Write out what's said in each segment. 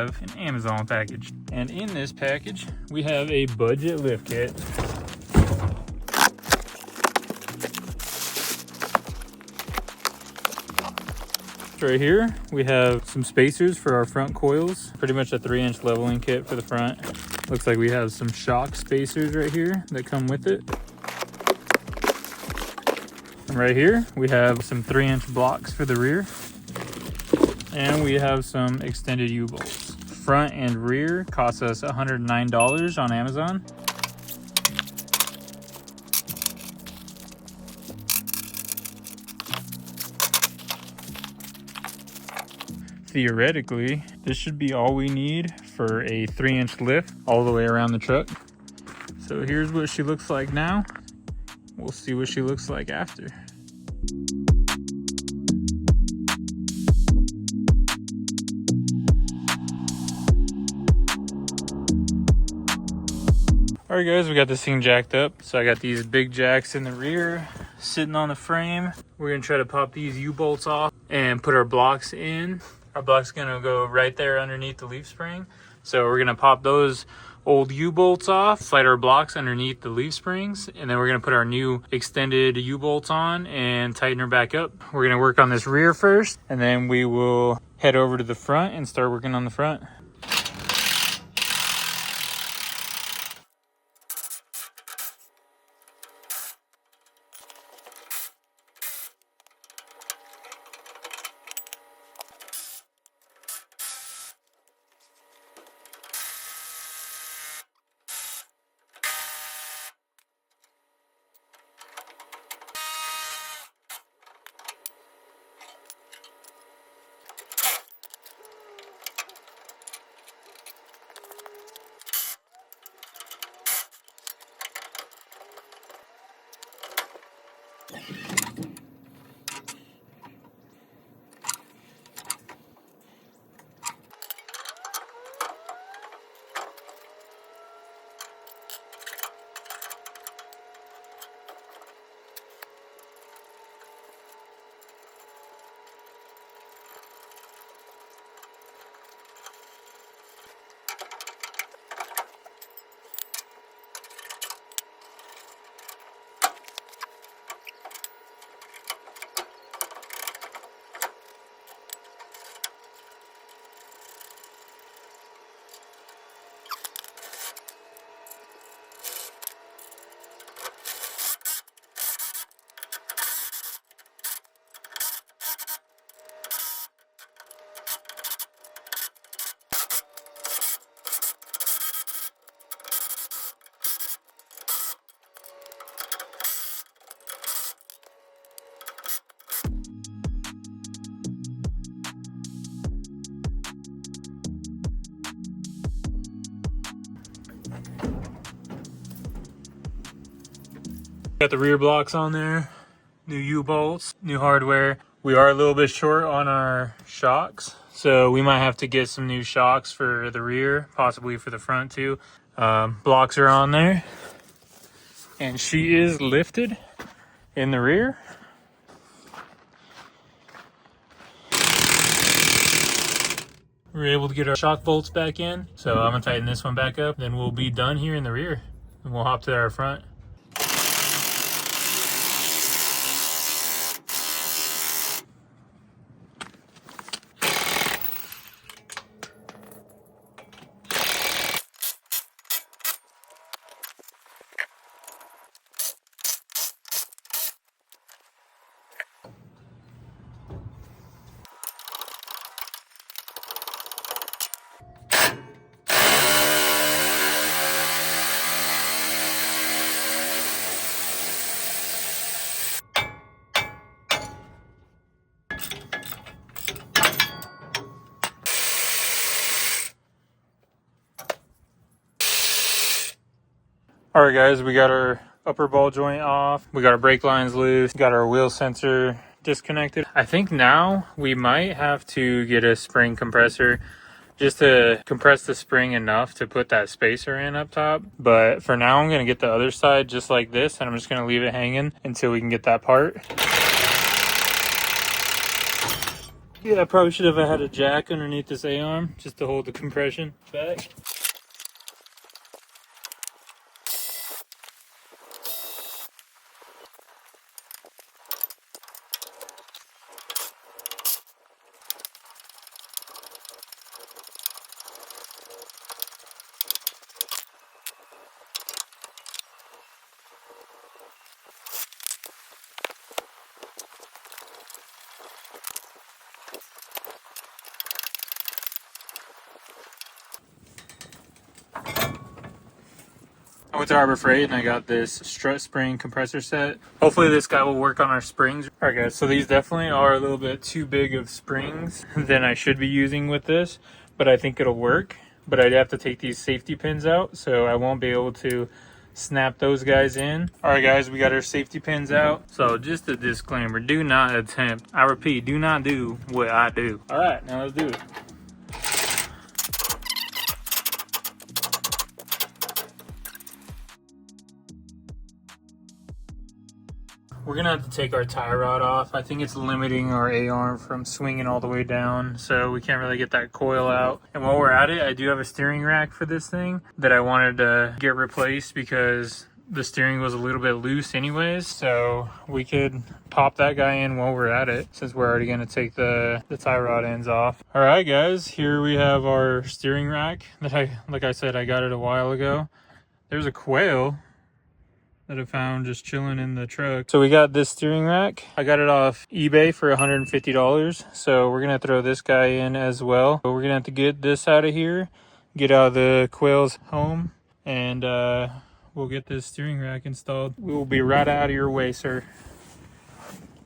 have an Amazon package. And in this package, we have a budget lift kit. Right here, we have some spacers for our front coils. Pretty much a 3-inch leveling kit for the front. Looks like we have some shock spacers right here that come with it. And right here, we have some 3-inch blocks for the rear. And we have some extended U-bolts. Front and rear cost us $109 on Amazon. Theoretically, this should be all we need for a 3-inch lift all the way around the truck. So here's what she looks like now. We'll see what she looks like after. All right guys, we got this thing jacked up. So I got these big jacks in the rear sitting on the frame. We're gonna try to pop these U-bolts off and put our blocks in. Our block's gonna go right there underneath the leaf spring. So we're gonna pop those old U-bolts off, slide our blocks underneath the leaf springs, and then we're gonna put our new extended U-bolts on and tighten her back up. We're gonna work on this rear first, and then we will head over to the front and start working on the front. Got the rear blocks on there, new U-bolts, new hardware. We are a little bit short on our shocks, so we might have to get some new shocks for the rear, possibly for the front too. Blocks are on there, and she is lifted in the rear. We're able to get our shock bolts back in, so I'm gonna tighten this one back up, then we'll be done here in the rear, and we'll hop to our front. All right guys, we got our upper ball joint off. We got our brake lines loose. Got our wheel sensor disconnected. I think now we might have to get a spring compressor just to compress the spring enough to put that spacer in up top. But for now, I'm gonna get the other side just like this, and I'm just gonna leave it hanging until we can get that part. Yeah, I probably should have had a jack underneath this A-arm just to hold the compression back. I went to Harbor Freight and I got this strut spring compressor set. Hopefully this guy will work on our springs. All right guys, so these definitely are a little bit too big of springs than I should be using with this, but I think it'll work. But I'd have to take these safety pins out, so I won't be able to snap those guys in. All right guys, we got our safety pins out. So just a disclaimer, do not attempt, I repeat, do not do what I do. All right, now let's do it. We're gonna have to take our tie rod off. I think it's limiting our A-arm from swinging all the way down, so we can't really get that coil out. And while we're at it, I do have a steering rack for this thing that I wanted to get replaced because the steering was a little bit loose anyways, so we could pop that guy in while we're at it since we're already gonna take the tie rod ends off. All right guys, here we have our steering rack that like I said, I got it a while ago. There's a quail that I found just chilling in the truck. So we got this steering rack. I got it off eBay for $150. So we're gonna throw this guy in as well. But we're gonna have to get this out of here, get out of the quail's home, and we'll get this steering rack installed. We will be right out of your way, sir.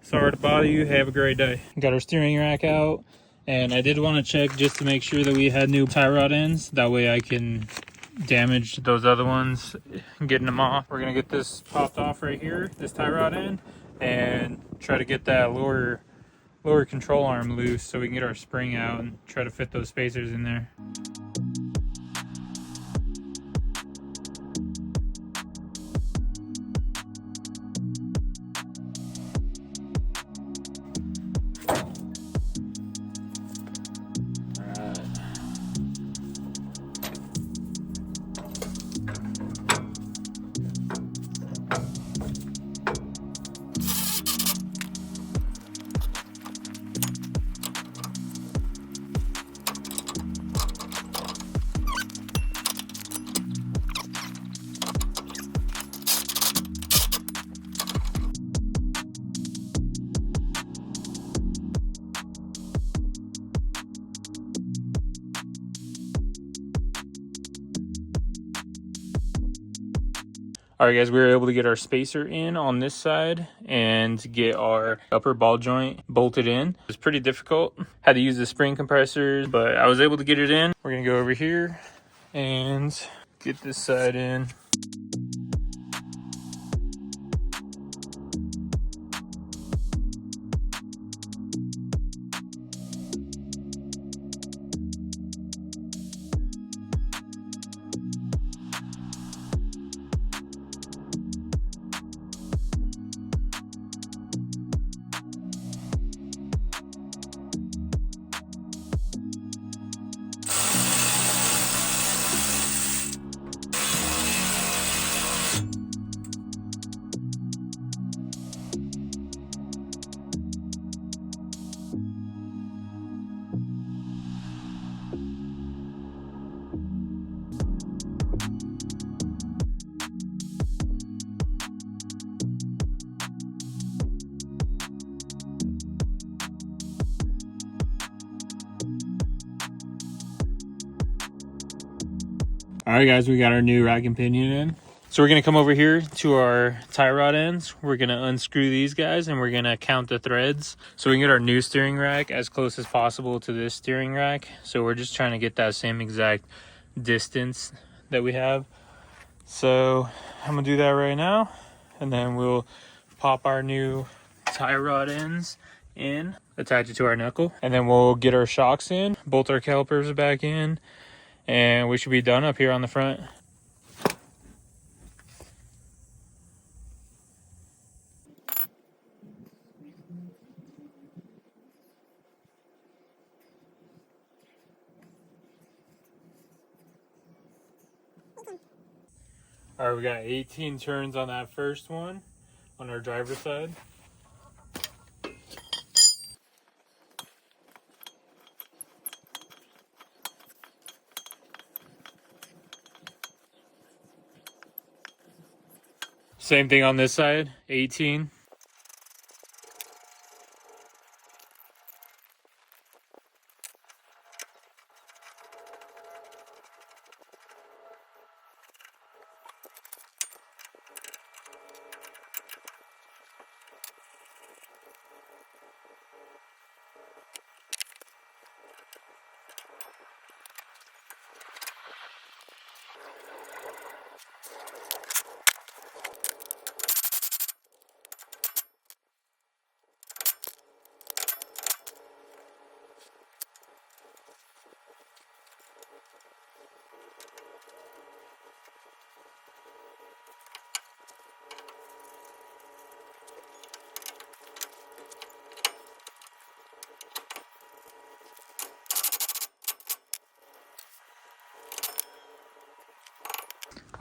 Sorry to bother you. Have a great day. Got our steering rack out, and I did want to check just to make sure that we had new tie rod ends. That way I can damage those other ones getting them off. We're gonna get this popped off right here, this tie rod end, and try to get that lower control arm loose so we can get our spring out and try to fit those spacers in there. All right guys, we were able to get our spacer in on this side and get our upper ball joint bolted in. It was pretty difficult. Had to use the spring compressors, but I was able to get it in. We're gonna go over here and get this side in. All right guys, we got our new rack and pinion in. So we're gonna come over here to our tie rod ends. We're gonna unscrew these guys and we're gonna count the threads so we can get our new steering rack as close as possible to this steering rack. So we're just trying to get that same exact distance that we have. So I'm gonna do that right now, and then we'll pop our new tie rod ends in, attach it to our knuckle, and then we'll get our shocks in, bolt our calipers back in, and we should be done up here on the front. All right, we got 18 turns on that first one on our driver's side. Same thing on this side, 18.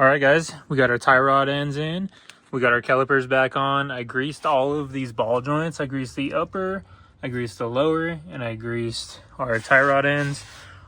All right, guys, we got our tie rod ends in. We got our calipers back on. I greased all of these ball joints. I greased the upper, I greased the lower, and I greased our tie rod ends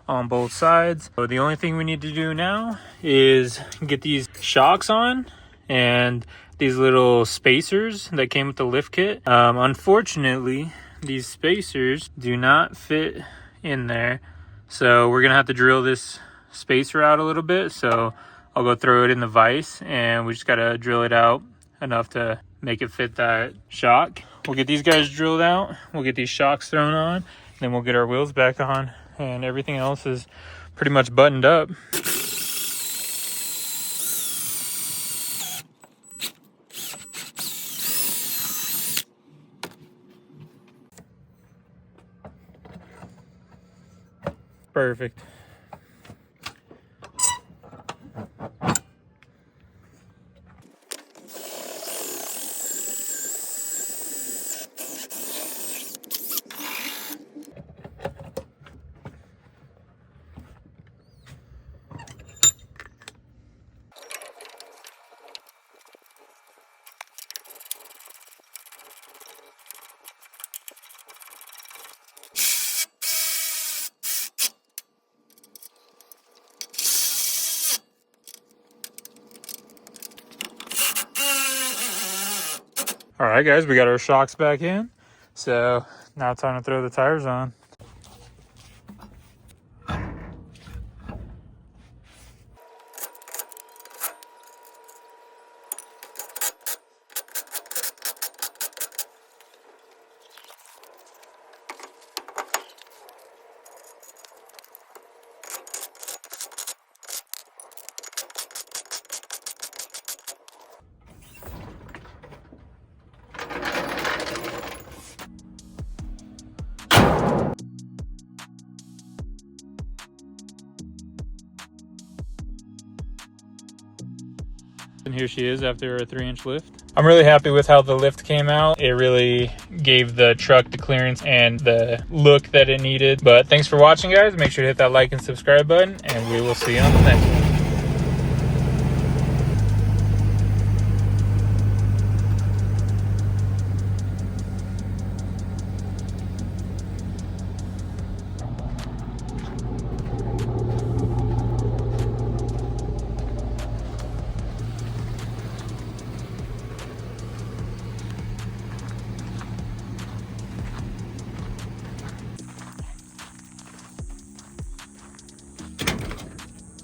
on both sides. So the only thing we need to do now is get these shocks on and these little spacers that came with the lift kit. Unfortunately, these spacers do not fit in there. So we're gonna have to drill this spacer out a little bit. So I'll go throw it in the vise, and we just gotta drill it out enough to make it fit that shock. We'll get these guys drilled out, we'll get these shocks thrown on, then we'll get our wheels back on, and everything else is pretty much buttoned up. Perfect. All right, guys, we got our shocks back in. So now it's time to throw the tires on. And here she is after a 3-inch lift. I'm really happy with how the lift came out. It really gave the truck the clearance and the look that it needed. But thanks for watching, guys. Make sure to hit that like and subscribe button, and we will see you on the next one.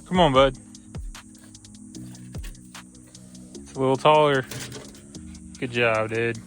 Come on, bud. It's a little taller. Good job, dude.